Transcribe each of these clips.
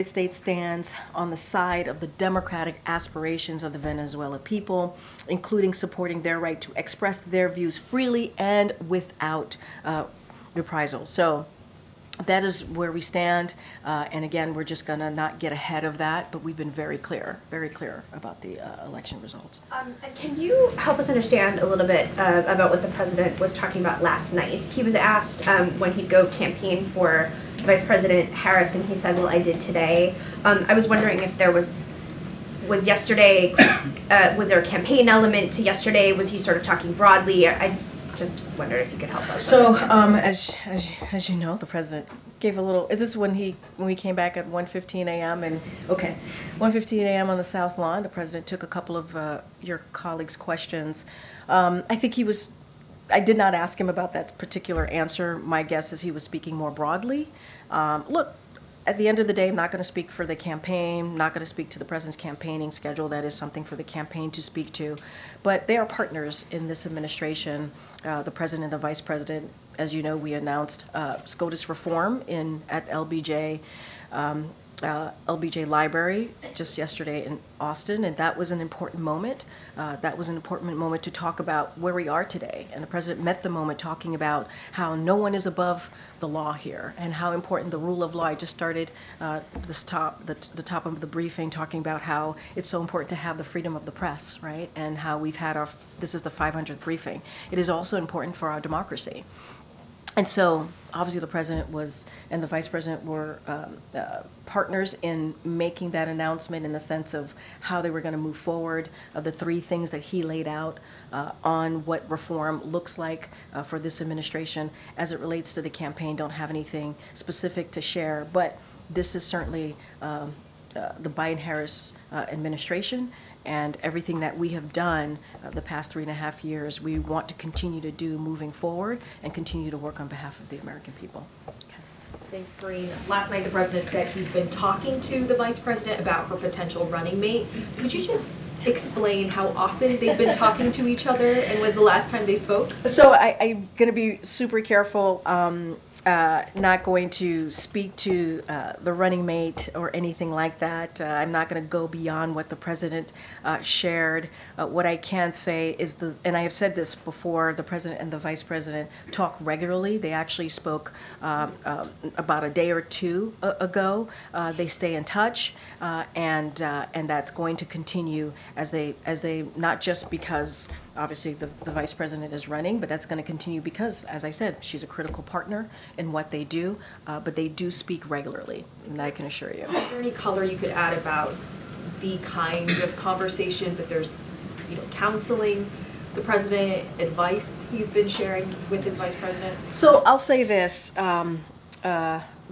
The United States stands on the side of the democratic aspirations of the Venezuelan people, including supporting their right to express their views freely and without reprisal. So that is where we stand. And again, we're just going to not get ahead of that, but we've been very clear about the election results. Can you help us understand a little bit about what the president was talking about last night? He was asked when he'd go campaign for Vice President Harris, and he said, well, I did today. I was wondering if there was yesterday, was there a campaign element to yesterday? Was he sort of talking broadly? I just wondered if you could help us. So, as you know, the president gave a little. Is this when we came back at 1:15 a.m. and okay, 1:15 a.m. on the South Lawn? The president took a couple of your colleagues' questions. I think he was. I did not ask him about that particular answer. My guess is he was speaking more broadly. Look, at the end of the day, I'm not going to speak for the campaign, not going to speak to the president's campaigning schedule. That is something for the campaign to speak to. But they are partners in this administration, the president and the vice president. As you know, we announced SCOTUS reform at LBJ. LBJ Library just yesterday in Austin, and that was an important moment. That was an important moment to talk about where we are today. And the president met the moment talking about how no one is above the law here and how important the rule of law. I just started the top of the briefing talking about how it's so important to have the freedom of the press, right? And how we've had this is the 500th briefing. It is also important for our democracy. And so, obviously, the president and the vice president were partners in making that announcement in the sense of how they were going to move forward, of the three things that he laid out on what reform looks like for this administration. As it relates to the campaign, don't have anything specific to share, but this is certainly the Biden-Harris administration. And everything that we have done the past 3.5 years, we want to continue to do moving forward and continue to work on behalf of the American people. Okay. Thanks, Karine. Last night, the president said he's been talking to the vice president about her potential running mate. Could you just explain how often they've been talking to each other and when's the last time they spoke? So I'm going to be super careful. Not going to speak to the running mate or anything like that. I'm not going to go beyond what the president shared. What I can say is and I have said this before, the president and the vice president talk regularly. They actually spoke about a day or two ago. They stay in touch, and that's going to continue as they not just because obviously the vice president is running, but that's going to continue because, as I said, she's a critical partner in what they do, but they do speak regularly, and I can assure you. Is there any color you could add about the kind of conversations, if there's, counseling, the president, advice he's been sharing with his vice president? So I'll say this.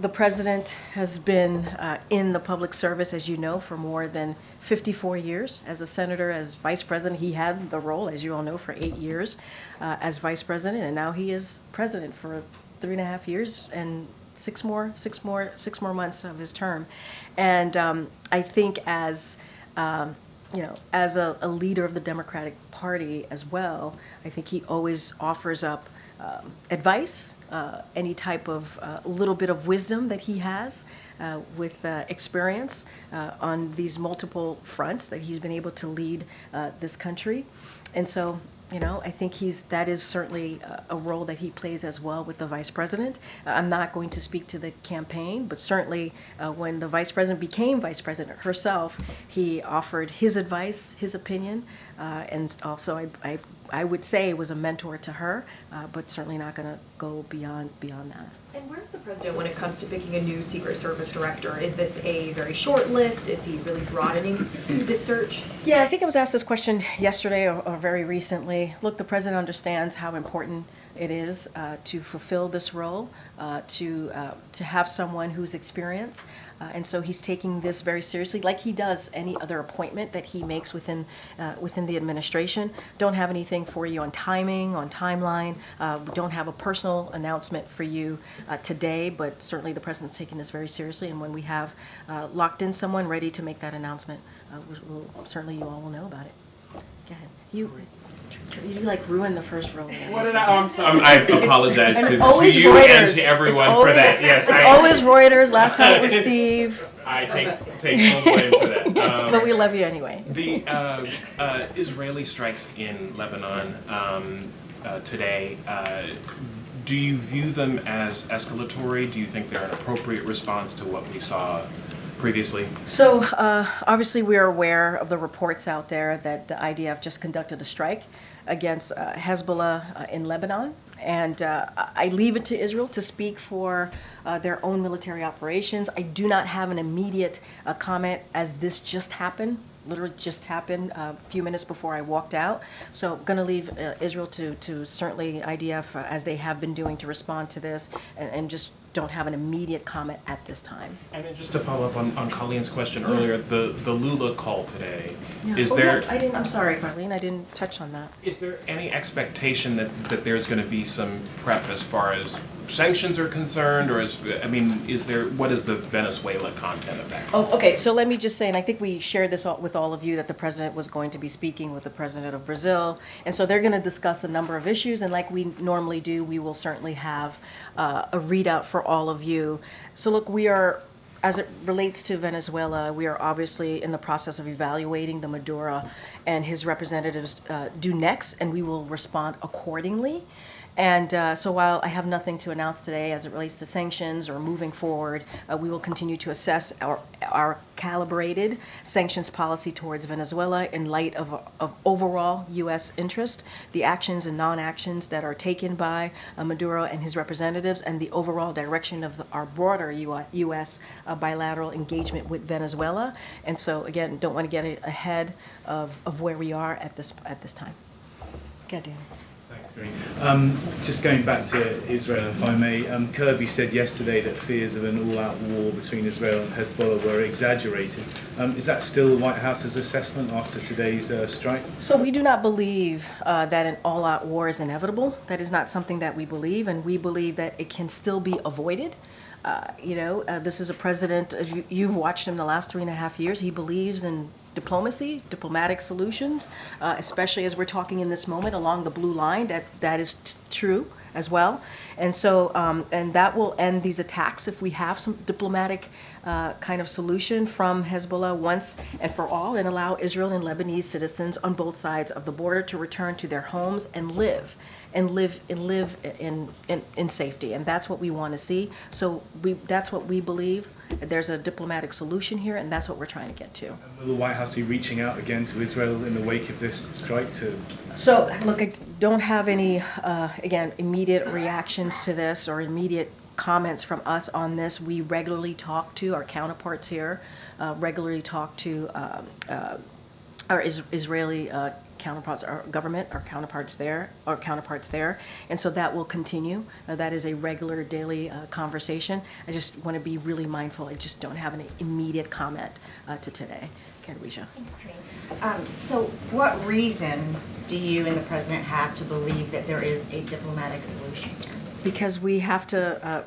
The president has been in the public service, as you know, for more than 54 years. As a senator, as vice president, he had the role, as you all know, for 8 years as vice president, and now he is president for 3.5 years and six more months of his term. And I think as as a leader of the Democratic Party as well, I think he always offers up advice, any type of little bit of wisdom that he has with experience on these multiple fronts that he's been able to lead this country. And so, I think that is certainly a role that he plays as well with the vice president. I'm not going to speak to the campaign, but certainly when the vice president became vice president herself, he offered his advice, his opinion, and also I would say was a mentor to her, but certainly not going to go beyond that. And where's the president when it comes to picking a new Secret Service director? Is this a very short list? Is he really broadening this search? Yeah, I think I was asked this question yesterday or very recently. Look, the president understands how important it is to fulfill this role, to have someone who's experienced. And so he's taking this very seriously, like he does any other appointment that he makes within the administration. Don't have anything for you on timing, on timeline. We don't have a personal announcement for you today, but certainly the president's taking this very seriously. And when we have locked in someone ready to make that announcement, certainly you all will know about it. Go ahead. You like ruined the first row. What did I? Oh, I'm sorry. I apologize to you Reuters. and to everyone for that. Yes, it's always Reuters. Last time it was Steve. I take full blame for that. But we love you anyway. The Israeli strikes in Lebanon today, do you view them as escalatory? Do you think they're an appropriate response to what we saw previously? So obviously we are aware of the reports out there that the IDF just conducted a strike against Hezbollah in Lebanon. And I leave it to Israel to speak for their own military operations. I do not have an immediate comment, as this just happened, literally just happened a few minutes before I walked out. So I'm going to leave Israel to certainly IDF, as they have been doing, to respond to this, and just don't have an immediate comment at this time. And then just to follow up on Colleen's question earlier, the Lula call today, is Oh, there... yeah, I'm sorry, Carlene, I didn't touch on that. Is there any expectation that there's going to be some prep as far as sanctions are concerned, or what is the Venezuela content of that? Oh, okay, so let me just say, and I think we shared this with all of you, that the president was going to be speaking with the president of Brazil, and so they're going to discuss a number of issues, and like we normally do, we will certainly have a readout for all of you. So look, we are, as it relates to Venezuela, we are obviously in the process of evaluating the Maduro and his representatives due next, and we will respond accordingly. And so while I have nothing to announce today as it relates to sanctions or moving forward, we will continue to assess our calibrated sanctions policy towards Venezuela in light of overall U.S. interest, the actions and non-actions that are taken by Maduro and his representatives, and the overall direction of our broader U.S. Bilateral engagement with Venezuela. And so, again, don't want to get ahead of where we are at this time. Go, Dan. Thanks, Karine. Just going back to Israel, if I may, Kirby said yesterday that fears of an all-out war between Israel and Hezbollah were exaggerated. Is that still the White House's assessment after today's strike? So we do not believe that an all-out war is inevitable. That is not something that we believe, and we believe that it can still be avoided. This is a president, as you've watched him the last 3.5 years, he believes in diplomacy, diplomatic solutions, especially as we're talking in this moment along the blue line, that is true as well. And so, and that will end these attacks if we have some diplomatic kind of solution from Hezbollah once and for all, and allow Israel and Lebanese citizens on both sides of the border to return to their homes and live in safety. And that's what we want to see. So that's what we believe. There's a diplomatic solution here, and that's what we're trying to get to. And will the White House be reaching out again to Israel in the wake of this strike to... So, look, I don't have any, again, immediate reactions to this or immediate comments from us on this. We regularly talk to our counterparts here, regularly talk to our Israeli counterparts, our government, our counterparts there, and so that will continue. That is a regular daily conversation. I just want to be really mindful. I just don't have an immediate comment to today. Kadwisha. Thanks, Karine. So what reason do you and the president have to believe that there is a diplomatic solution here? Because we have to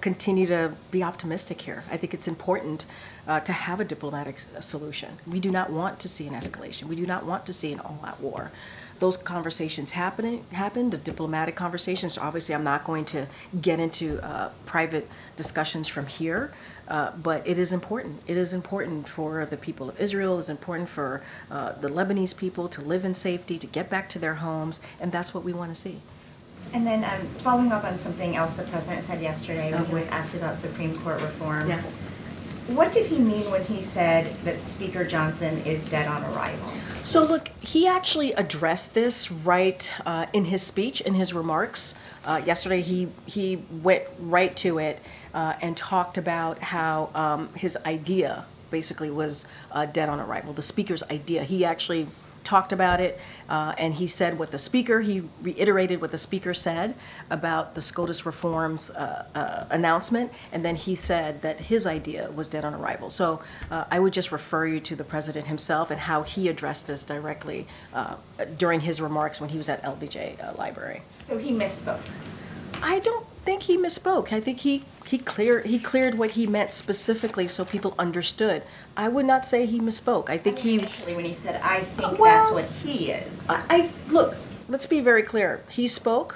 continue to be optimistic here. I think it's important to have a diplomatic solution. We do not want to see an escalation. We do not want to see an all-out war. Those conversations happened, the diplomatic conversations. So obviously, I'm not going to get into private discussions from here, but it is important. It is important for the people of Israel. It is important for the Lebanese people to live in safety, to get back to their homes, and that's what we want to see. And then following up on something else the president said yesterday when he was asked about Supreme Court reform. Yes. What did he mean when he said that Speaker Johnson is dead on arrival? So look, he actually addressed this right in his speech, in his remarks. Yesterday he went right to it and talked about how his idea basically was dead on arrival, the Speaker's idea. He actually talked about it, and he said what the Speaker, he reiterated what the Speaker said about the SCOTUS reforms announcement, and then he said that his idea was dead on arrival. So I would just refer you to the President himself and how he addressed this directly during his remarks when he was at LBJ Library. So he misspoke? I don't think he misspoke. I think he cleared what he meant specifically so people understood. I would not say he misspoke. I think initially when he said, I think that's what he is. Look, let's be very clear. He spoke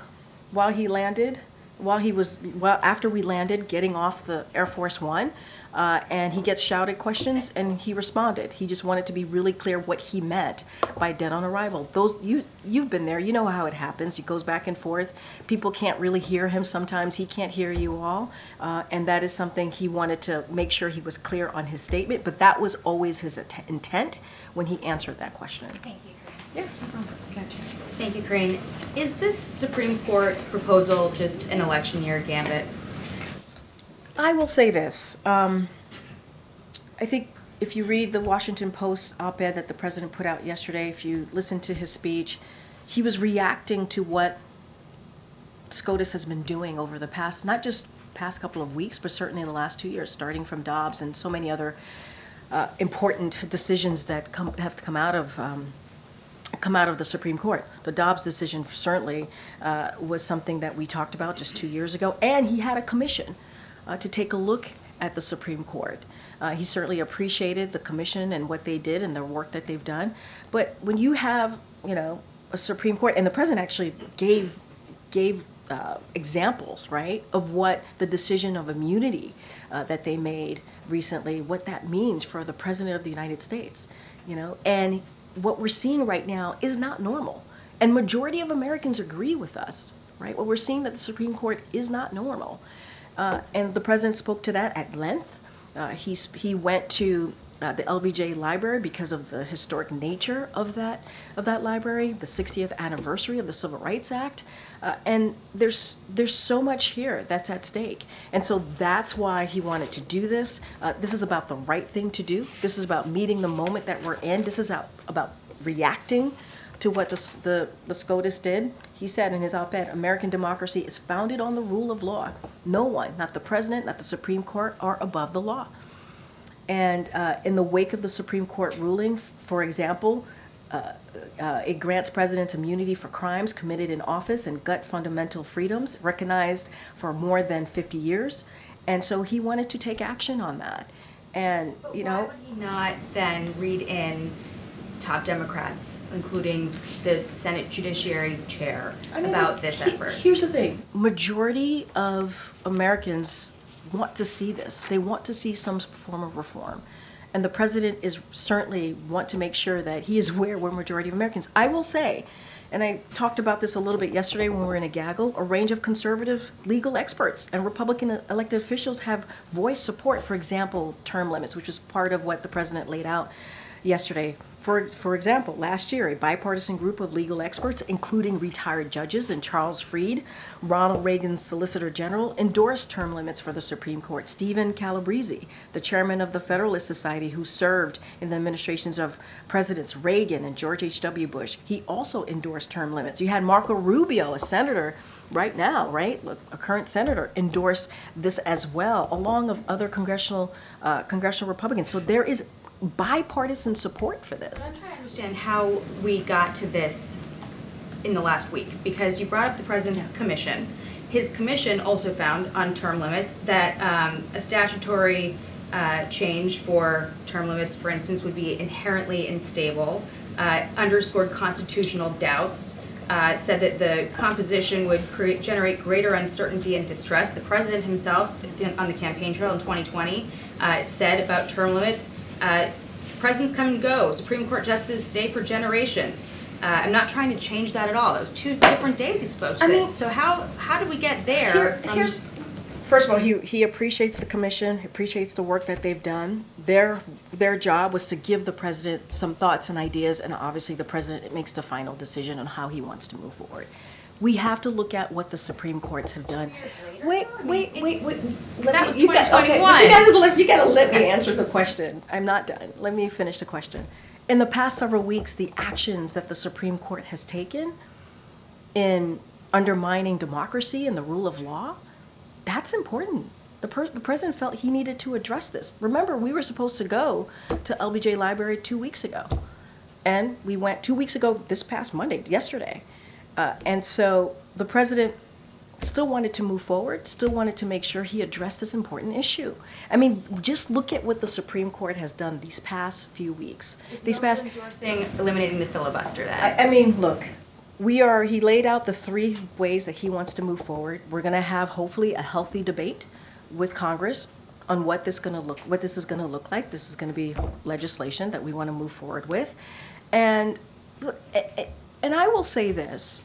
while he landed after we landed, getting off the Air Force One, and he gets shouted questions, and he responded. He just wanted to be really clear what he meant by dead on arrival. You've been there. You know how it happens. It goes back and forth. People can't really hear him sometimes. He can't hear you all, and that is something he wanted to make sure he was clear on his statement. But that was always his intent when he answered that question. Thank you. Yeah. Gotcha. Thank you, Karine. Is this Supreme Court proposal just an election year gambit? I will say this. I think if you read the Washington Post op-ed that the president put out yesterday, if you listen to his speech, he was reacting to what SCOTUS has been doing over the past, not just past couple of weeks, but certainly in the last 2 years, starting from Dobbs and so many other important decisions that have come out of the Supreme Court. The Dobbs decision certainly was something that we talked about just 2 years ago, and he had a commission to take a look at the Supreme Court. He certainly appreciated the commission and what they did and the work that they've done. But when you have, a Supreme Court, and the president actually gave examples, right, of what the decision of immunity that they made recently, what that means for the president of the United States, and what we're seeing right now is not normal. And majority of Americans agree with us, right? What we're seeing that the Supreme Court is not normal. And the president spoke to that at length. He went to the LBJ library because of the historic nature of that library, the 60th anniversary of the Civil Rights Act, and there's so much here that's at stake, and so that's why he wanted to do this. This is about the right thing to do. This is about meeting the moment that we're in. This is about reacting to what the SCOTUS did. He said in his op-ed, American democracy is founded on the rule of law. No one, not the president, not the Supreme Court, are above the law. And in the wake of the Supreme Court ruling, for example, it grants presidents immunity for crimes committed in office and gut fundamental freedoms recognized for more than 50 years. And so he wanted to take action on that. And, But why would he not then read in top Democrats, including the Senate Judiciary Chair, about this effort? Here's the thing. Majority of Americans want to see this. They want to see some form of reform. And the president is certainly want to make sure that he is aware we're majority of Americans. I will say, and I talked about this a little bit yesterday when we were in a gaggle, a range of conservative legal experts and Republican elected officials have voiced support, for example, term limits, which was part of what the president laid out yesterday. For example, last year, a bipartisan group of legal experts, including retired judges and Charles Fried, Ronald Reagan's Solicitor General, endorsed term limits for the Supreme Court. Stephen Calabrese, the chairman of the Federalist Society, who served in the administrations of Presidents Reagan and George H.W. Bush, he also endorsed term limits. You had Marco Rubio, a senator right now, right, a current senator, endorse this as well, along with other congressional Republicans. So there is bipartisan support for this. I'm trying to understand how we got to this in the last week, because you brought up the president's commission. His commission also found on term limits that a statutory change for term limits, for instance, would be inherently unstable, underscored constitutional doubts, said that the composition would generate greater uncertainty and distress. The president himself, on the campaign trail in 2020, said about term limits, presidents come and go, Supreme Court justices stay for generations. I'm not trying to change that at all. It was 2 different days he spoke to this. So how did we get there? First of all, he appreciates the commission, he appreciates the work that they've done. Their job was to give the president some thoughts and ideas, and obviously the president makes the final decision on how he wants to move forward. We have to look at what the Supreme Courts have done. Wait. That was 2021. You gotta let me answer the question. I'm not done. Let me finish the question. In the past several weeks, the actions that the Supreme Court has taken in undermining democracy and the rule of law, that's important. The president felt he needed to address this. Remember, we were supposed to go to LBJ Library 2 weeks ago. And we went 2 weeks ago this past Monday, yesterday. And so the president still wanted to move forward, still wanted to make sure he addressed this important issue. I mean, just look at what the Supreme Court has done these past few weeks. Endorsing eliminating the filibuster then? I mean, look, he laid out the 3 ways that he wants to move forward. We're going to have hopefully a healthy debate with Congress on what this is going to look like. This is going to be legislation that we want to move forward with. And I will say this,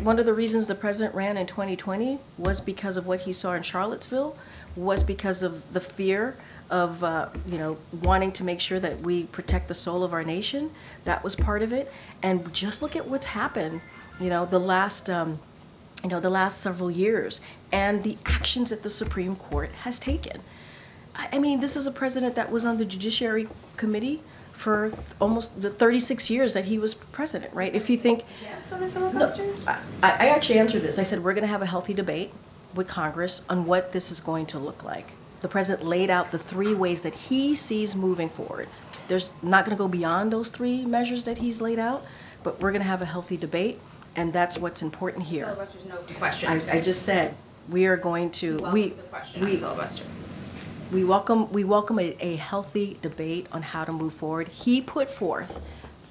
one of the reasons the president ran in 2020 was because of what he saw in Charlottesville, was because of the fear of wanting to make sure that we protect the soul of our nation. That was part of it. And just look at what's happened, the last several years, and the actions that the Supreme Court has taken. I mean, this is a president that was on the Judiciary Committee for almost the 36 years that he was president, right? If you think... Yes, on the filibuster? I actually answered this. I said, we're going to have a healthy debate with Congress on what this is going to look like. The president laid out the 3 ways that he sees moving forward. There's not going to go beyond those 3 measures that he's laid out, but we're going to have a healthy debate, and that's what's important here. Filibuster's no question. I just said we are going to we welcome a healthy debate on how to move forward. He put forth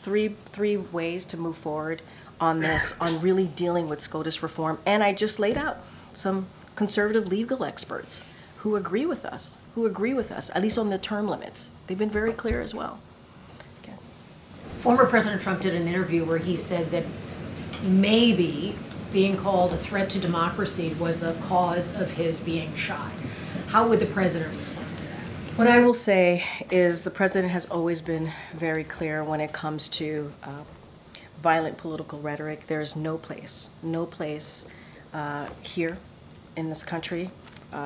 three ways to move forward on this, on really dealing with SCOTUS reform, and I just laid out some conservative legal experts who agree with us, at least on the term limits. They've been very clear as well. Okay. Former President Trump did an interview where he said that maybe being called a threat to democracy was a cause of his being shot. How would the president respond to that? What I will say is the president has always been very clear when it comes to violent political rhetoric. There is no place here in this country,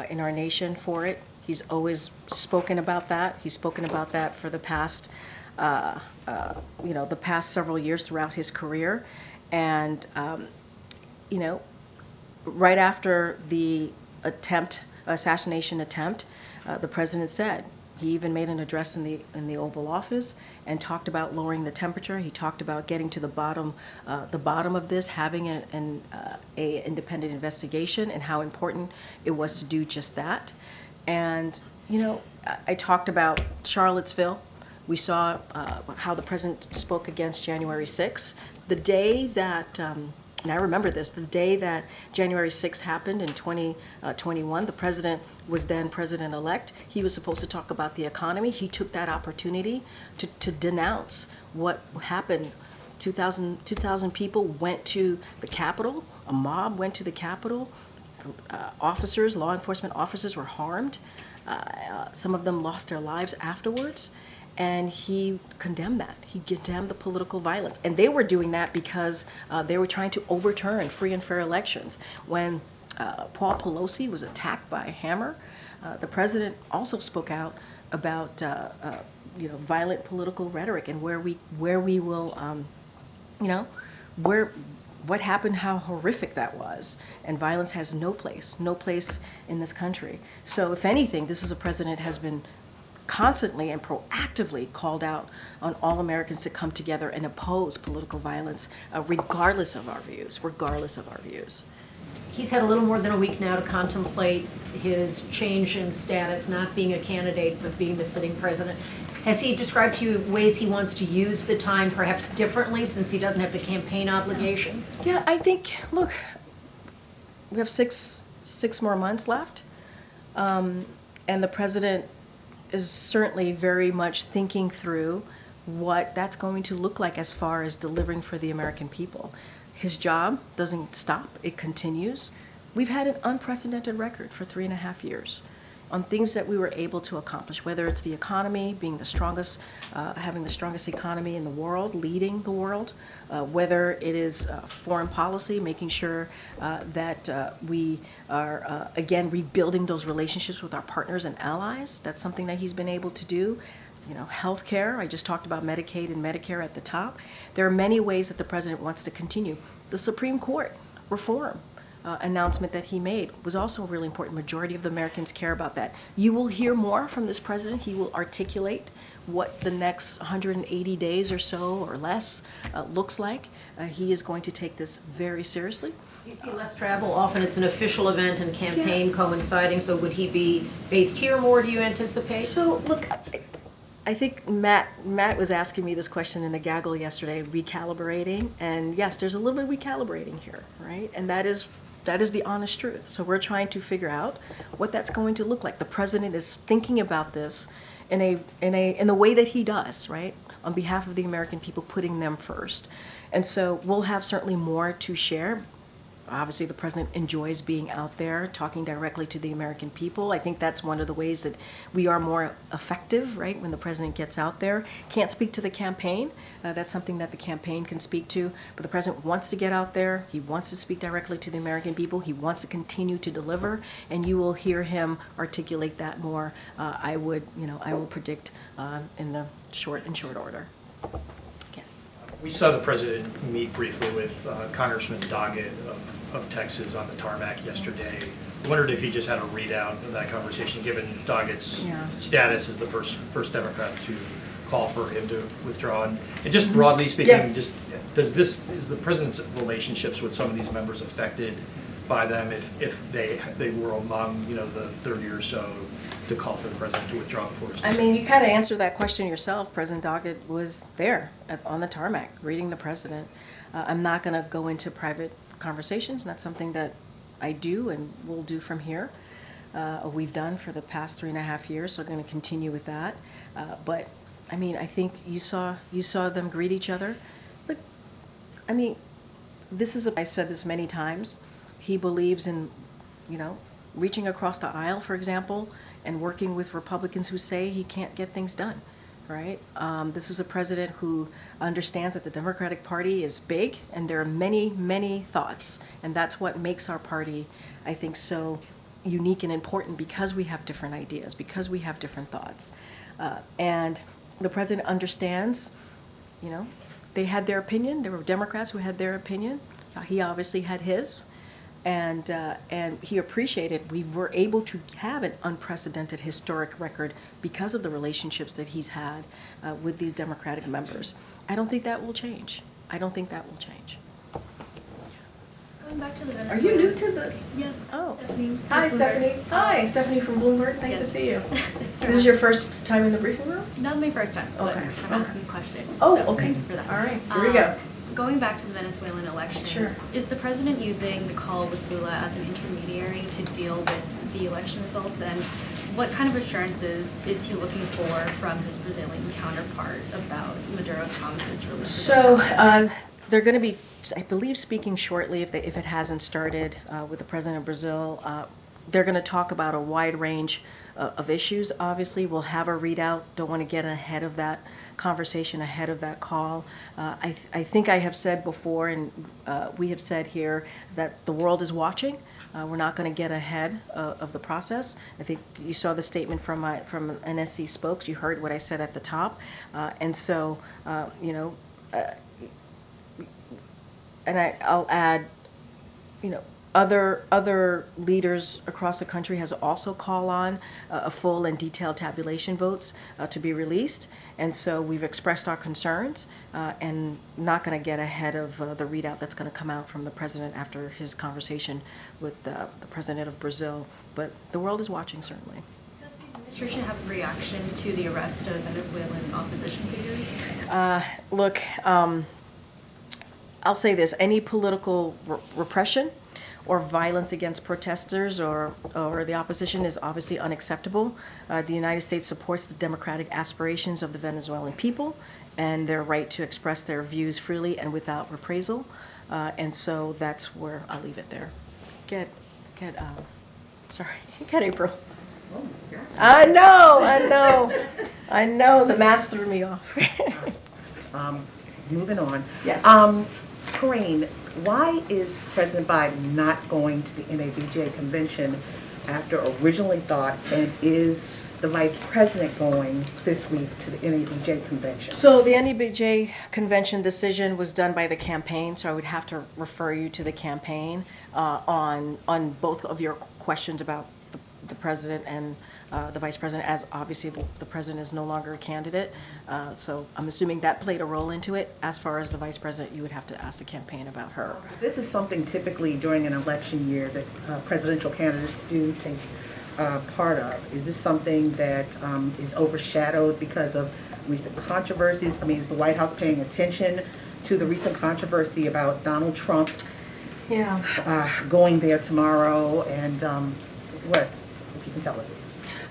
in our nation for it. He's always spoken about that. He's spoken about that for the past, the past several years throughout his career. And, right after the assassination attempt, the president said, he even made an address in the Oval Office and talked about lowering the temperature. He talked about getting to the bottom of this, having an independent investigation, and how important it was to do just that. And I talked about Charlottesville. We saw how the president spoke against January 6th. The day that, and I remember this, the day that January 6th happened in 2021, the president was then president-elect. He was supposed to talk about the economy. He took that opportunity to denounce what happened. 2,000 people went to the Capitol. A mob went to the Capitol. Officers, law enforcement officers were harmed. Some of them lost their lives afterwards. And he condemned that. He condemned the political violence. And they were doing that because they were trying to overturn free and fair elections. When Paul Pelosi was attacked by a hammer, the president also spoke out about violent political rhetoric and where we will, what happened, how horrific that was. And violence has no place in this country. So if anything, this is a president has been constantly and proactively called out on all Americans to come together and oppose political violence, regardless of our views. He's had a little more than a week now to contemplate his change in status, not being a candidate, but being the sitting president. Has he described to you ways he wants to use the time perhaps differently since he doesn't have the campaign obligation? Yeah, I think, look, we have six more months left, and the president is certainly very much thinking through what that's going to look like as far as delivering for the American people. His job doesn't stop, it continues. We've had an unprecedented record for 3.5 years on things that we were able to accomplish, whether it's the economy, being the strongest, having the strongest economy in the world, leading the world, whether it is foreign policy, making sure that we are, again, rebuilding those relationships with our partners and allies. That's something that he's been able to do. Healthcare, I just talked about Medicaid and Medicare at the top. There are many ways that the president wants to continue. The Supreme Court reform announcement that he made was also really important. Majority of the Americans care about that. You will hear more from this president. He will articulate what the next 180 days or so or less looks like. He is going to take this very seriously. You see less travel. Often it's an official event and campaign coinciding, so would he be based here more, do you anticipate? So look, I think Matt was asking me this question in the gaggle yesterday, recalibrating, and yes, there's a little bit of recalibrating here, right? And that is the honest truth. So we're trying to figure out what that's going to look like. The president is thinking about this in the way that he does, right? On behalf of the American people, putting them first. And so we'll have certainly more to share. Obviously, the president enjoys being out there, talking directly to the American people. I think that's one of the ways that we are more effective, right, when the president gets out there. Can't speak to the campaign. That's something that the campaign can speak to. But the president wants to get out there. He wants to speak directly to the American people. He wants to continue to deliver, and you will hear him articulate that more. I will predict in the short order. We saw the president meet briefly with Congressman Doggett of Texas on the tarmac yesterday. I wondered if he just had a readout of that conversation, given Doggett's status as the first Democrat to call for him to withdraw. And just broadly speaking, just is the president's relationships with some of these members affected by them if they were among the 30 or so to call for the president to withdraw before his decision? I mean, you kind of answered that question yourself. President Doggett was there on the tarmac reading the president. I'm not going to go into private conversations. That's something that I do and will do from here. We've done for the past 3.5 years, so we're going to continue with that. But I mean, I think you saw them greet each other. But I mean, I've said this many times. He believes in, reaching across the aisle, for example, and working with Republicans who say he can't get things done, right? This is a president who understands that the Democratic Party is big, and there are many, many thoughts, and that's what makes our party, I think, so unique and important, because we have different ideas, because we have different thoughts. And the president understands, they had their opinion. There were Democrats who had their opinion. He obviously had his. And he appreciated we were able to have an unprecedented historic record because of the relationships that he's had with these Democratic members. I don't think that will change. Going back to the Venezuela. Are you new to the? Yes. Oh. Stephanie. Hi, Stephanie. Hi, Stephanie from Bloomberg. Nice to see you. This is your first time in the briefing room? Not my first time. Okay. But I'm asking a question. Oh, so okay. Thank you for that. All right. Here we go. Going back to the Venezuelan elections, Sure. Is the president using the call with Lula as an intermediary to deal with the election results, and what kind of assurances is he looking for from his Brazilian counterpart about Maduro's promises to release? So they're going to be, I believe, speaking shortly, if it hasn't started, with the president of Brazil. They're going to talk about a wide range of issues. Obviously, we'll have a readout. Don't want to get ahead of that conversation, ahead of that call. I think I have said before, and we have said here, that the world is watching. We're not going to get ahead of the process. I think you saw the statement from NSC spokes. You heard what I said at the top. And so, and I'll add, other leaders across the country has also called on a full and detailed tabulation votes to be released. And so we've expressed our concerns and not going to get ahead of the readout that's going to come out from the president after his conversation with the president of Brazil. But the world is watching, certainly. Does the administration have a reaction to the arrest of Venezuelan opposition figures? Look, I'll say this. Any political repression or violence against protesters or the opposition is obviously unacceptable. The United States supports the democratic aspirations of the Venezuelan people and their right to express their views freely and without reprisal. And so that's where I'll leave it there. Get April. Oh, yeah. I know, the mask threw me off. Moving on. Yes. Karine, why is President Biden not going to the NABJ convention after originally thought, and is the Vice President going this week to the NABJ convention? So the NABJ convention decision was done by the campaign, so I would have to refer you to the campaign on both of your questions about the president and the vice president, as obviously the president is no longer a candidate. So I'm assuming that played a role into it. As far as the vice president, you would have to ask the campaign about her. This is something typically during an election year that presidential candidates do take part of? Is this something that is overshadowed because of recent controversies? I mean, is the White House paying attention to the recent controversy about Donald Trump going there tomorrow? And what, if you can tell us?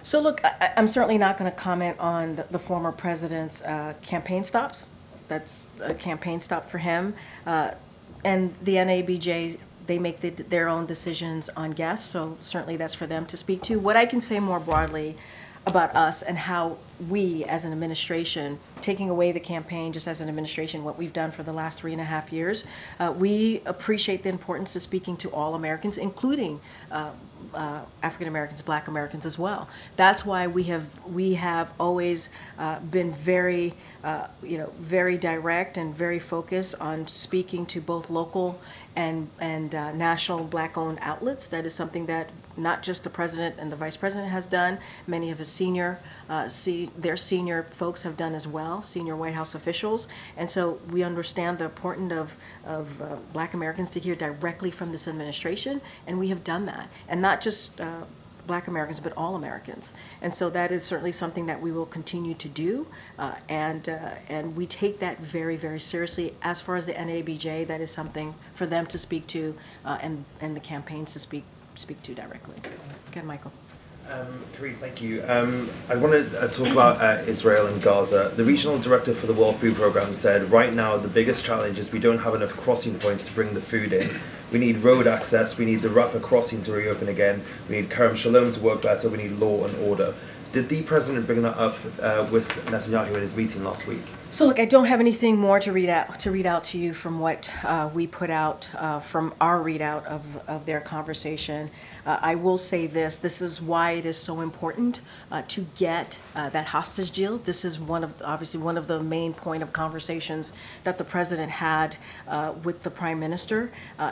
So look, I'm certainly not going to comment on the former president's campaign stops. That's a campaign stop for him. And the NABJ, they make their own decisions on guests, so certainly that's for them to speak to. What I can say more broadly about us and how we as an administration, taking away the campaign just as an administration, what we've done for the last 3.5 years, we appreciate the importance of speaking to all Americans, including African Americans, Black Americans as well. That's why we have always been very, very direct and very focused on speaking to both local and national Black-owned outlets. That is something that not just the president and the vice president has done. Many of his their senior folks have done as well, senior White House officials. And so we understand the importance of Black Americans to hear directly from this administration, and we have done that. And not just Black Americans, but all Americans. And so that is certainly something that we will continue to do, and we take that very, very seriously. As far as the NABJ, that is something for them to speak to, and the campaigns to speak to directly. Again, Michael. Karine, thank you. I want to talk about Israel and Gaza. The regional director for the World Food Programme said right now the biggest challenge is we don't have enough crossing points to bring the food in. We need road access, we need the Rafah crossing to reopen again, we need Kerem Shalom to work better, we need law and order. Did the president bring that up with Netanyahu in his meeting last week? So look, I don't have anything more to read out to you from what we put out from our readout of their conversation. I will say this is why it is so important to get that hostage deal. This is obviously one of the main point of conversations that the president had with the prime minister.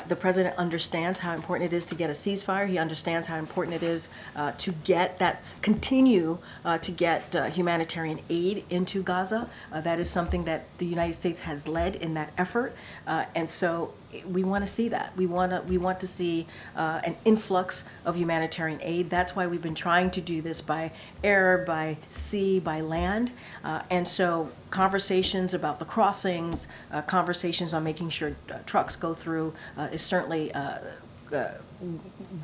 The president understands how important it is to get a ceasefire. He understands how important it is to continue to get humanitarian aid into Gaza. That is something that the United States has led in that effort, and so we want to see that. We want to see an influx of humanitarian aid. That's why we've been trying to do this by air, by sea, by land, and so conversations about the crossings, conversations on making sure trucks go through is certainly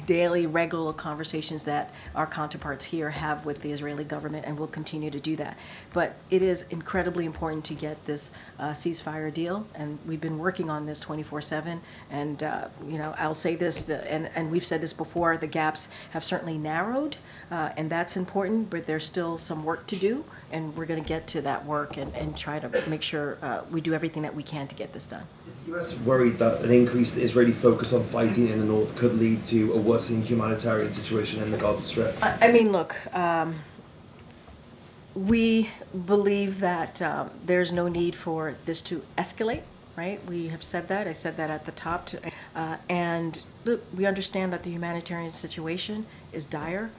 daily, regular conversations that our counterparts here have with the Israeli government, and will continue to do that. But it is incredibly important to get this ceasefire deal, and we've been working on this 24/7. And I'll say this, and we've said this before: the gaps have certainly narrowed, and that's important. But there's still some work to do, and we're going to get to that work and try to make sure we do everything that we can to get this done. Is the US worried that an increased Israeli focus on fighting in the north could lead to a worsening humanitarian situation in the Gaza Strip? I mean, look, we believe that there's no need for this to escalate, right? We have said that. I said that at the top. And look, we understand that the humanitarian situation is dire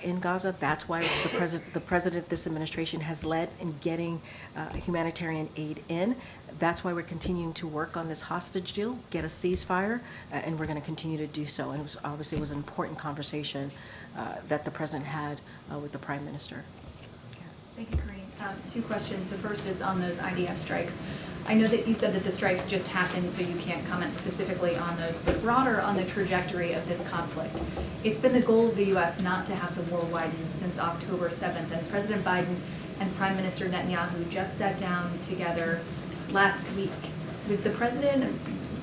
in Gaza. That's why the president, this administration, has led in getting humanitarian aid in. That's why we're continuing to work on this hostage deal, get a ceasefire, and we're going to continue to do so. And it was an important conversation that the president had with the prime minister. Thank you, Karine. Two questions. The first is on those IDF strikes. I know that you said that the strikes just happened, so you can't comment specifically on those, but broader on the trajectory of this conflict. It's been the goal of the U.S. not to have the war widen since October 7th, and President Biden and Prime Minister Netanyahu just sat down together last week. Was the president,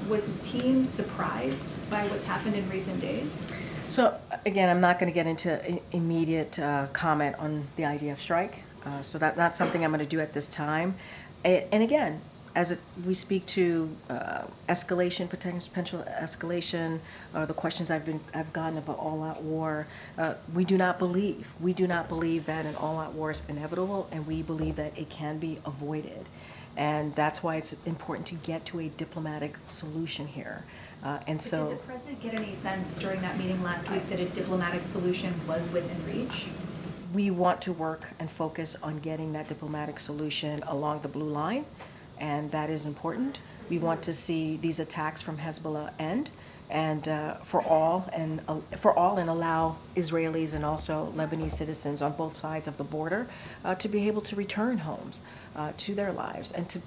was his team surprised by what's happened in recent days? So again, I'm not going to get into immediate comment on the IDF strike. So that's not something I'm going to do at this time. And again, we speak to escalation, potential escalation, the questions I've gotten about all-out war, we do not believe that an all-out war is inevitable, and we believe that it can be avoided. And that's why it's important to get to a diplomatic solution here. And so, did the president get any sense during that meeting last week that a diplomatic solution was within reach? We want to work and focus on getting that diplomatic solution along the blue line, and that is important. We want to see these attacks from Hezbollah end, and for all and allow Israelis and also Lebanese citizens on both sides of the border to be able to return homes to their lives and to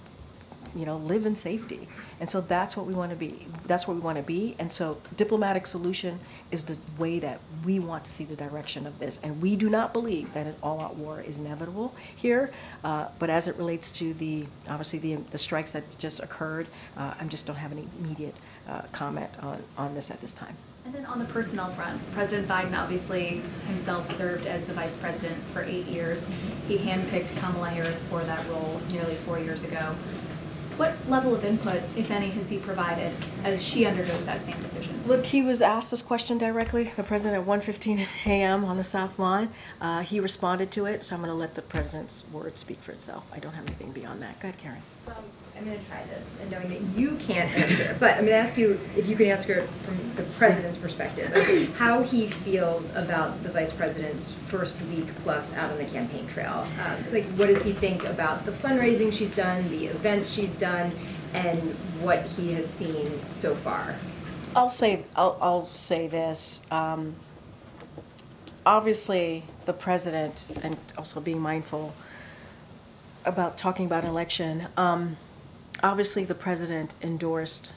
live in safety. And so that's what we want to be. That's what we want to be. And so diplomatic solution is the way that we want to see the direction of this. And we do not believe that an all-out war is inevitable here. But as it relates to obviously the strikes that just occurred, I just don't have any immediate comment on this at this time. And then on the personnel front, President Biden obviously himself served as the vice president for 8 years. He handpicked Kamala Harris for that role nearly 4 years ago. What level of input, if any, has he provided as she undergoes that same decision? Look, he was asked this question directly, the president, at 1:15 a.m. on the South Lawn. He responded to it, so I'm going to let the president's words speak for itself. I don't have anything beyond that. Go ahead, Karen. I'm going to try this, and knowing that you can't answer, but I'm going to ask you if you can answer it from the president's perspective, how he feels about the vice president's first week plus out on the campaign trail. Like, what does he think about the fundraising she's done, the events she's done, and what he has seen so far? I'll say this. Obviously, the president, and also being mindful about talking about an election. Obviously, the president endorsed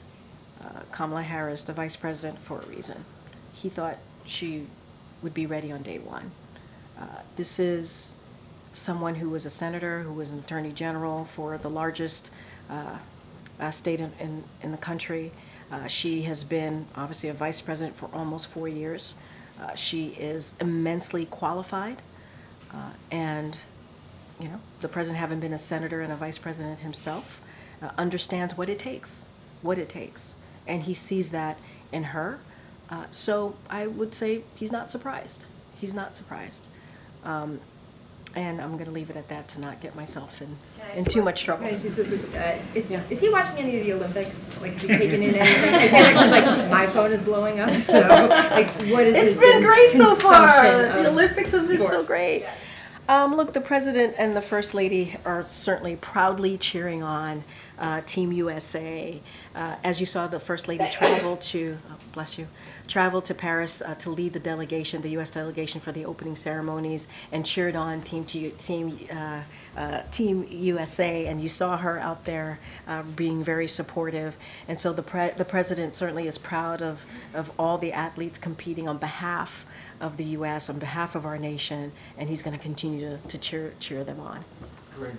Kamala Harris, the vice president, for a reason. He thought she would be ready on day one. This is someone who was a senator, who was an attorney general for the largest state in the country. She has been, obviously, a vice president for almost 4 years. She is immensely qualified, and the president, having been a senator and a vice president himself, understands what it takes, and he sees that in her. So I would say he's not surprised. He's not surprised. And I'm going to leave it at that to not get myself in too much trouble. Is he watching any of the Olympics? Like, has he taken in anything? I say that because, like, my phone is blowing up, so, like, what is It's been great so far. The Olympics has been so great. Look, the president and the first lady are certainly proudly cheering on Team USA. As you saw, the first lady traveled to, traveled to Paris to lead the delegation, the U.S. delegation, for the opening ceremonies, and cheered on Team USA. And you saw her out there being very supportive. And so the president certainly is proud of all the athletes competing on behalf of the U.S., on behalf of our nation, and he's going to continue to cheer them on.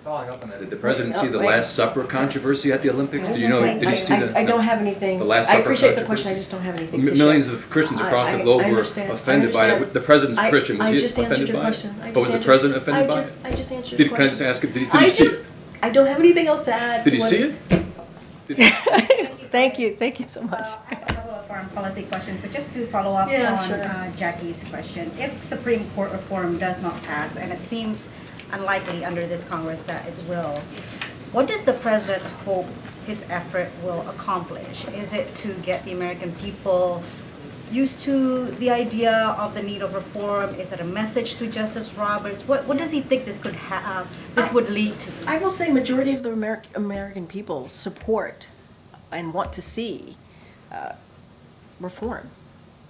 Following up on that, did the president see the Last Supper controversy at the Olympics? Do you know? Did he see I don't have anything. The Last Supper. I appreciate the question. I just don't have anything to share. Millions of Christians across the globe were offended by it. The president's a Christian. Was he offended by it? But was the president offended by it? I just answered your question. Can I just ask him? Did he see it? I don't have anything else to add. Did he see it? Thank you so much. I have a couple of foreign policy questions, but just to follow up on Jackie's question, if Supreme Court reform does not pass, and it seems unlikely under this Congress that it will, what does the president hope his effort will accomplish? Is it to get the American people used to the idea of the need of reform? Is it a message to Justice Roberts? What does he think this could this would lead to? I will say majority of the American people support and want to see reform,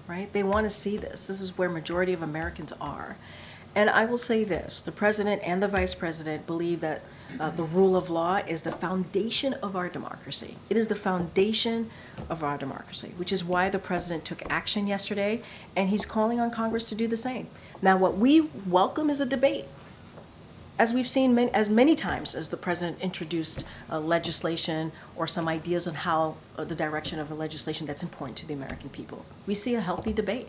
right? They want to see this. This is where majority of Americans are. And I will say this, the president and the vice president believe that the rule of law is the foundation of our democracy. It is the foundation of our democracy, which is why the president took action yesterday, and he's calling on Congress to do the same. Now, what we welcome is a debate. As we've seen many times as the president introduced legislation or some ideas on how the direction of a legislation that's important to the American people. We see a healthy debate.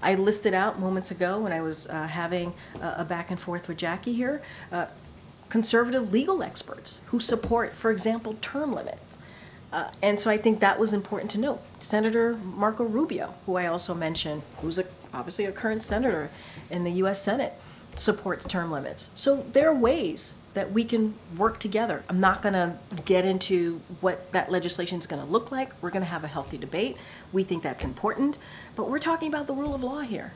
I listed out moments ago when I was having a back and forth with Jackie here, conservative legal experts who support, for example, term limits. And so I think that was important to note. Senator Marco Rubio, who I also mentioned, who's obviously a current senator in the U.S. Senate, supports term limits. So there are ways that we can work together. I'm not going to get into what that legislation is going to look like. We're going to have a healthy debate. We think that's important. But we're talking about the rule of law here.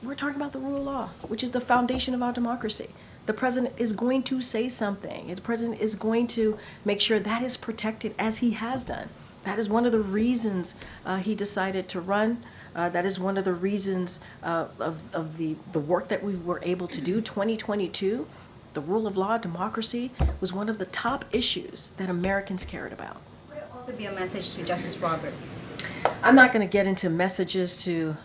We're talking about the rule of law, which is the foundation of our democracy. The president is going to say something. The president is going to make sure that is protected, as he has done. That is one of the reasons he decided to run. That is one of the reasons of the work that we were able to do. 2022, the rule of law, democracy, was one of the top issues that Americans cared about. Would it also be a message to Justice Roberts? I'm not going to get into messages to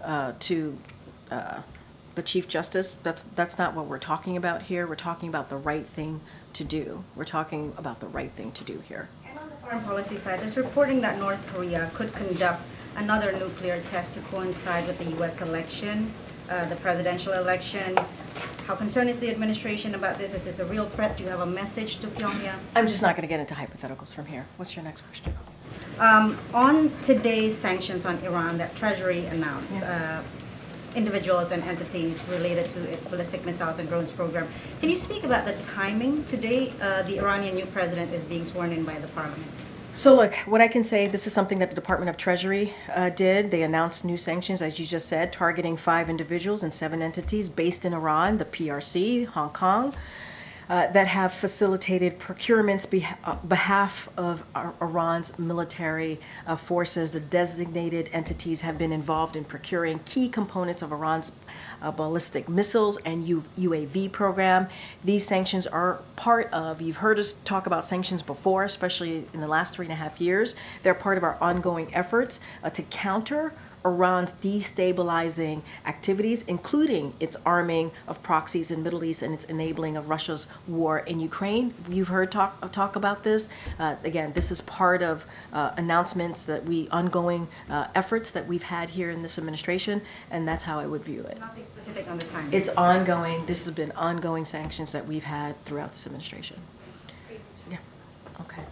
the Chief Justice. That's not what we're talking about here. We're talking about the right thing to do. We're talking about the right thing to do here. And on the foreign policy side, there's reporting that North Korea could conduct another nuclear test to coincide with the U.S. election, the presidential election. How concerned is the administration about this? Is this a real threat? Do you have a message to Pyongyang? I'm just not going to get into hypotheticals from here. What's your next question? On today's sanctions on Iran that Treasury announced, individuals and entities related to its ballistic missiles and drones program. Can you speak about the timing? Today, the Iranian new president is being sworn in by the parliament. So look, what I can say, this is something that the Department of Treasury did. They announced new sanctions, as you just said, targeting 5 individuals and 7 entities based in Iran, the PRC, Hong Kong, that have facilitated procurements behalf of Iran's military forces. The designated entities have been involved in procuring key components of Iran's ballistic missiles and UAV program. These sanctions are part of, you've heard us talk about sanctions before, especially in the last 3.5 years. They're part of our ongoing efforts to counter Iran's destabilizing activities, including its arming of proxies in the Middle East and its enabling of Russia's war in Ukraine. You've heard talk about this. Again, this is part of announcements that ongoing efforts that we've had here in this administration, and that's how I would view it. Nothing specific on the timing. It's ongoing. This has been ongoing sanctions that we've had throughout this administration. Yeah. Okay.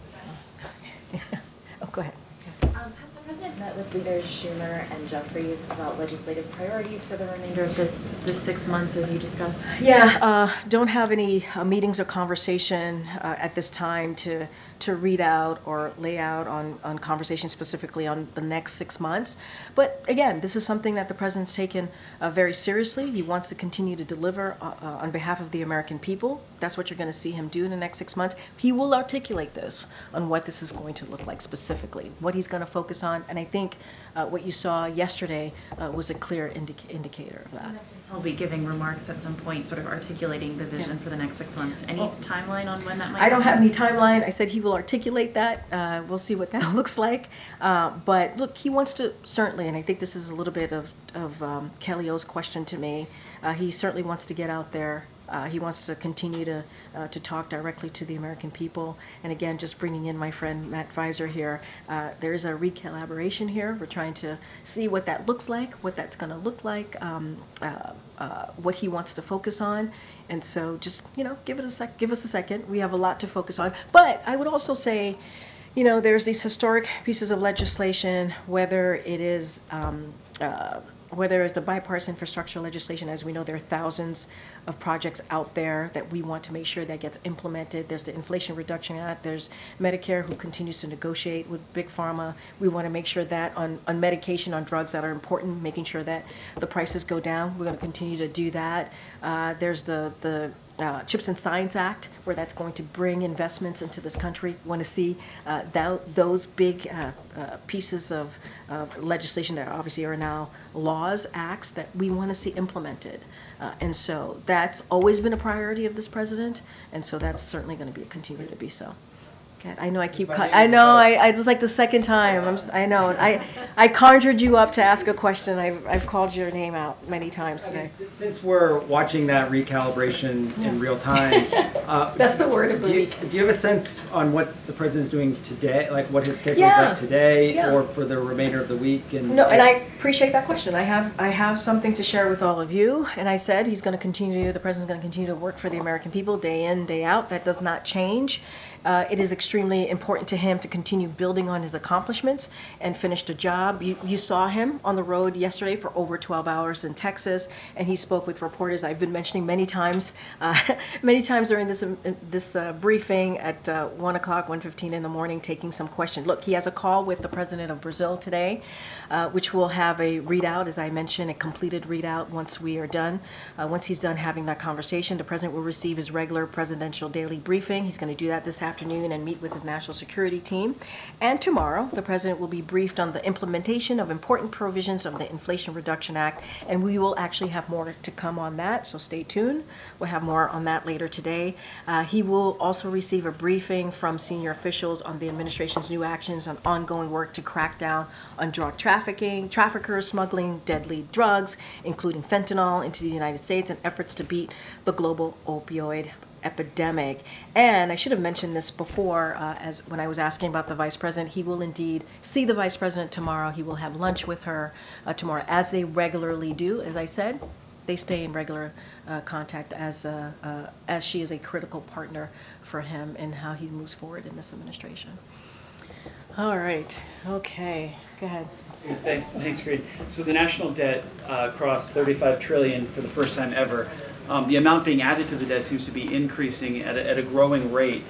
Oh, go ahead. Has the president met with leaders Schumer and Jeffries about legislative priorities for the remainder of this 6 months, as you discussed? Yeah, don't have any meetings or conversation at this time to read out or lay out on conversation specifically on the next 6 months. But again, this is something that the president's taken very seriously. He wants to continue to deliver on behalf of the American people. That's what you're going to see him do in the next 6 months. He will articulate this on what this is going to look like specifically, what he's going to focus on. And I think what you saw yesterday was a clear indicator of that. He'll be giving remarks at some point, sort of articulating the vision for the next 6 months. Any timeline on when that might I don't have any timeline. I said he will articulate that. We'll see what that looks like. But look, he wants to certainly, and I think this is a little bit of Kelly O's question to me, he certainly wants to get out there. He wants to continue to talk directly to the American people. And again, just bringing in my friend Matt Visor here, there is a recollaboration here. We're trying to see what that looks like, what that's going to look like, what he wants to focus on. And so just, give us a second. We have a lot to focus on. But I would also say, there's these historic pieces of legislation, whether it is whether it's the bipartisan infrastructure legislation. As we know, there are thousands of projects out there that we want to make sure that gets implemented. There's the Inflation Reduction Act. There's Medicare, who continues to negotiate with Big Pharma. We want to make sure that on medication, on drugs that are important, making sure that the prices go down. We're going to continue to do that. There's the Chips and Science Act, where that's going to bring investments into this country. We want to see those big pieces of legislation that obviously are now laws, acts, that we want to see implemented. And so that's always been a priority of this president, and so that's certainly going to continue to be so. I know I keep. I know I just like the second time. I know I conjured you up to ask a question. I've called your name out many times today. Since we're watching that recalibration in real time, that's the word of the week. Do you have a sense on what the president is doing today, like what his schedule is like today, or for the remainder of the week? No, and I appreciate that question. I have something to share with all of you. And I said he's going to continue. The president's going to continue to work for the American people day in, day out. That does not change. It is extremely important to him to continue building on his accomplishments and finish the job. You saw him on the road yesterday for over 12 hours in Texas, and he spoke with reporters. I've been mentioning many times during this briefing at 1 o'clock, 1:15 in the morning, taking some questions. Look, he has a call with the president of Brazil today, which will have a readout, as I mentioned, a completed readout once we are done. Once he's done having that conversation, the president will receive his regular presidential daily briefing. He's going to do that this afternoon and meet with with his national security team. And tomorrow, the president will be briefed on the implementation of important provisions of the Inflation Reduction Act, and we will actually have more to come on that, so stay tuned. We'll have more on that later today. He will also receive a briefing from senior officials on the administration's new actions on ongoing work to crack down on drug trafficking, traffickers smuggling deadly drugs, including fentanyl, into the United States, and efforts to beat the global opioid epidemic. And I should have mentioned this before, as when I was asking about the vice president. He will indeed see the vice president tomorrow. He will have lunch with her tomorrow, as they regularly do. As I said, they stay in regular contact as she is a critical partner for him in how he moves forward in this administration. All right. Okay. Go ahead. Thanks, Karine. So the national debt crossed 35 trillion for the first time ever. The amount being added to the debt seems to be increasing at a growing rate.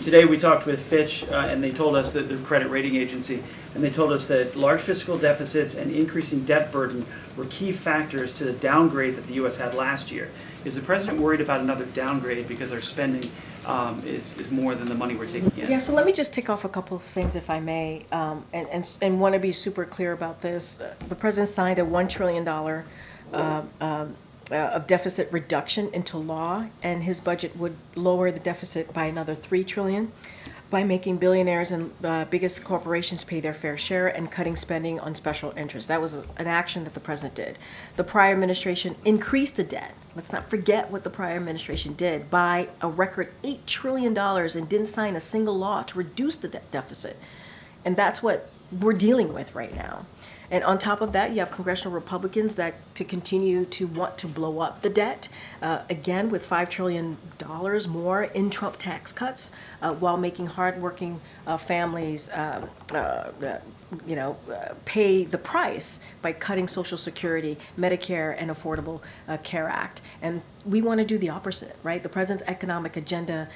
Today we talked with Fitch, and they told us that the credit rating agency, and they told us that large fiscal deficits and increasing debt burden were key factors to the downgrade that the U.S. had last year. Is the president worried about another downgrade because our spending is more than the money we're taking in? Yeah, so let me just tick off a couple of things, if I may, and want to be super clear about this. The president signed a $1 trillion of deficit reduction into law, and his budget would lower the deficit by another $3 trillion by making billionaires and biggest corporations pay their fair share and cutting spending on special interests. That was an action that the president did. The prior administration increased the debt. Let's not forget what the prior administration did, by a record $8 trillion, and didn't sign a single law to reduce the debt deficit. And that's what we're dealing with right now. And on top of that, you have congressional Republicans that to continue to want to blow up the debt, again with $5 trillion more in Trump tax cuts, while making hardworking families pay the price by cutting Social Security, Medicare, and Affordable Care Act. And we want to do the opposite, right? The president's economic agenda,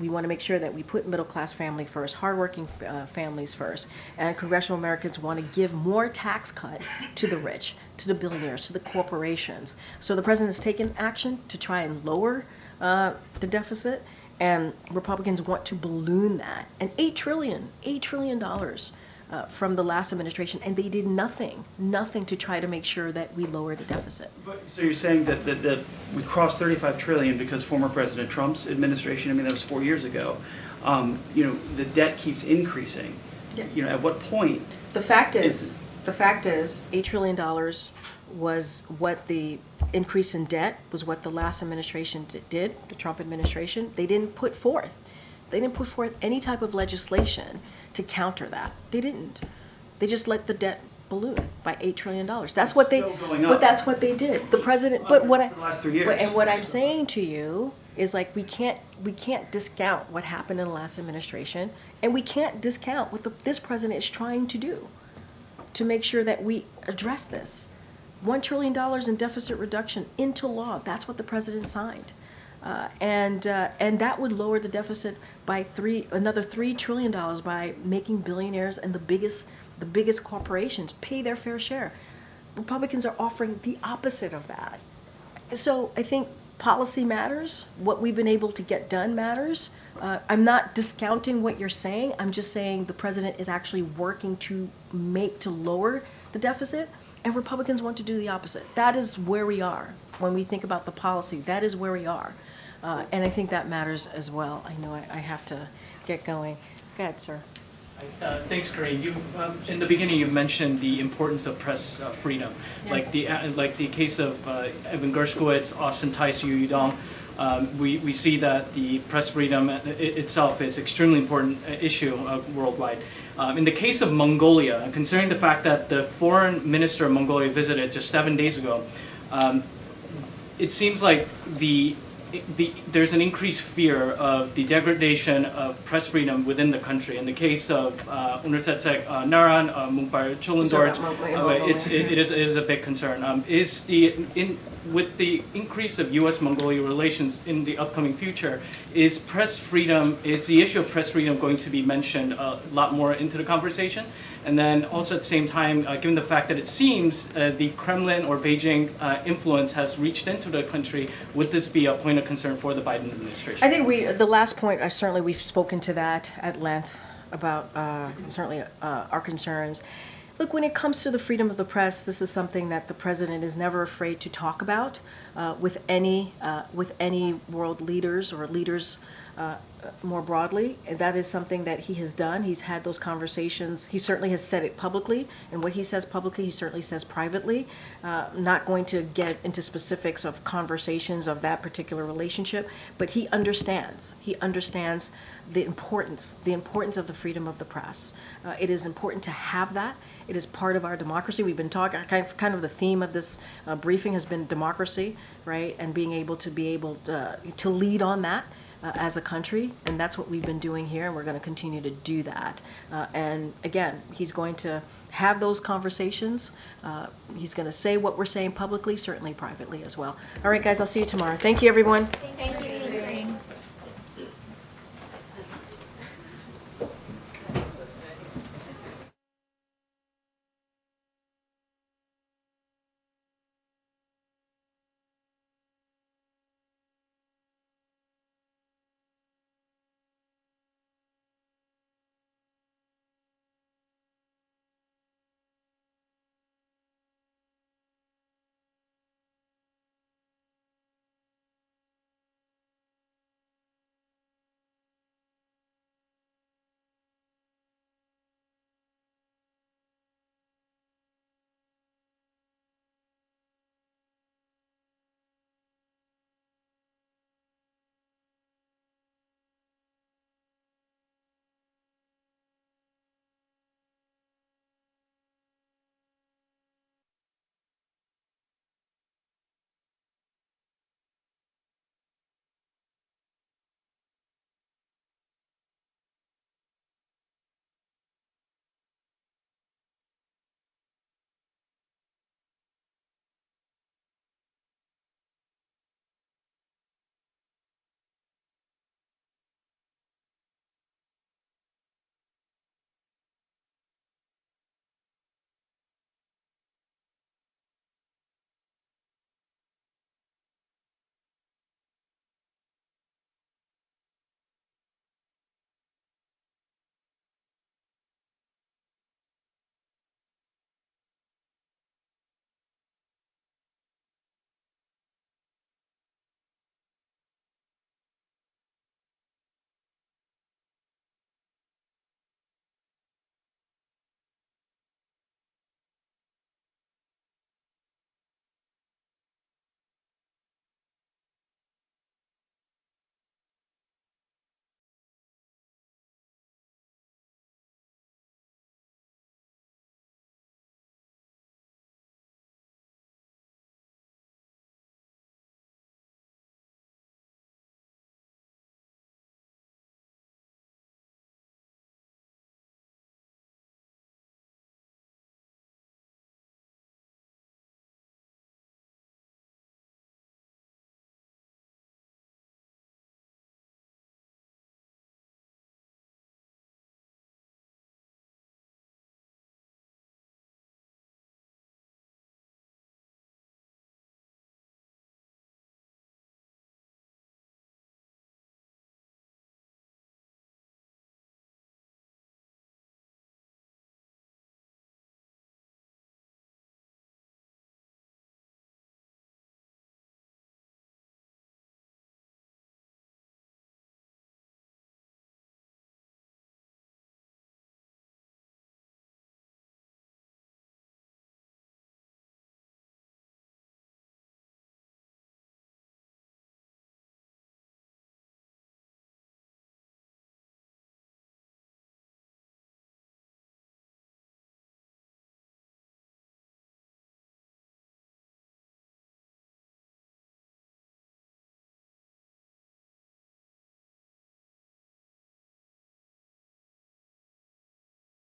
we want to make sure that we put middle-class family first, hardworking families first, and congressional Americans want to give more tax cut to the rich, to the billionaires, to the corporations. So the president has taken action to try and lower the deficit, and Republicans want to balloon that. And $8 trillion from the last administration, and they did nothing to try to make sure that we lower the deficit. So you're saying that we crossed 35 trillion because former President Trump's administration, I mean, that was 4 years ago. The debt keeps increasing. Yeah. At what point? The fact is, $8 trillion was what the increase in debt was, what the last administration did, the Trump administration. They didn't put forth any type of legislation to counter that. They didn't. They just let the debt balloon by $8 trillion. That's what they. But that's what they did. The president. But what I. The last 3 years. And what I'm saying to you is, like, we can't discount what happened in the last administration, and we can't discount what this president is trying to do to make sure that we address this. $1 trillion in deficit reduction into law. That's what the president signed. And that would lower the deficit by another $3 trillion by making billionaires and the biggest corporations pay their fair share. Republicans are offering the opposite of that. So I think policy matters. What we've been able to get done matters. I'm not discounting what you're saying. I'm just saying the president is actually working to lower the deficit, and Republicans want to do the opposite. That is where we are when we think about the policy. That is where we are. And I think that matters as well. I know I have to get going. Go ahead, sir. Thanks, Karine. In the beginning, you mentioned the importance of press freedom, yeah. like the case of Evan Gershkowitz, Austin Tice, Yu Yudong. We see that the press freedom itself is extremely important issue worldwide. In the case of Mongolia, considering the fact that the foreign minister of Mongolia visited just 7 days ago, it seems like there's an increased fear of the degradation of press freedom within the country. In the case of Universitet Naran, Mumbai Cholendorj, it is a big concern. with the increase of U.S.-Mongolia relations in the upcoming future, is the issue of press freedom going to be mentioned a lot more into the conversation? And then also at the same time, given the fact that it seems the Kremlin or Beijing influence has reached into the country, would this be a point of concern for the Biden administration? I think the last point, certainly we've spoken to that at length about certainly our concerns. Look, when it comes to the freedom of the press, this is something that the president is never afraid to talk about with any world leaders or leaders more broadly. And that is something that he has done. He's had those conversations. He certainly has said it publicly, and what he says publicly, he certainly says privately. Not going to get into specifics of conversations of that particular relationship, but he understands. He understands the importance of the freedom of the press. It is important to have that. It is part of our democracy. We've been talking, kind of the theme of this briefing has been democracy, right? And being able to lead on that as a country, and that's what we've been doing here, and we're going to continue to do that. And again, he's going to have those conversations. He's going to say what we're saying publicly, certainly privately as well. All right, guys, I'll see you tomorrow. Thank you, everyone. Thank you.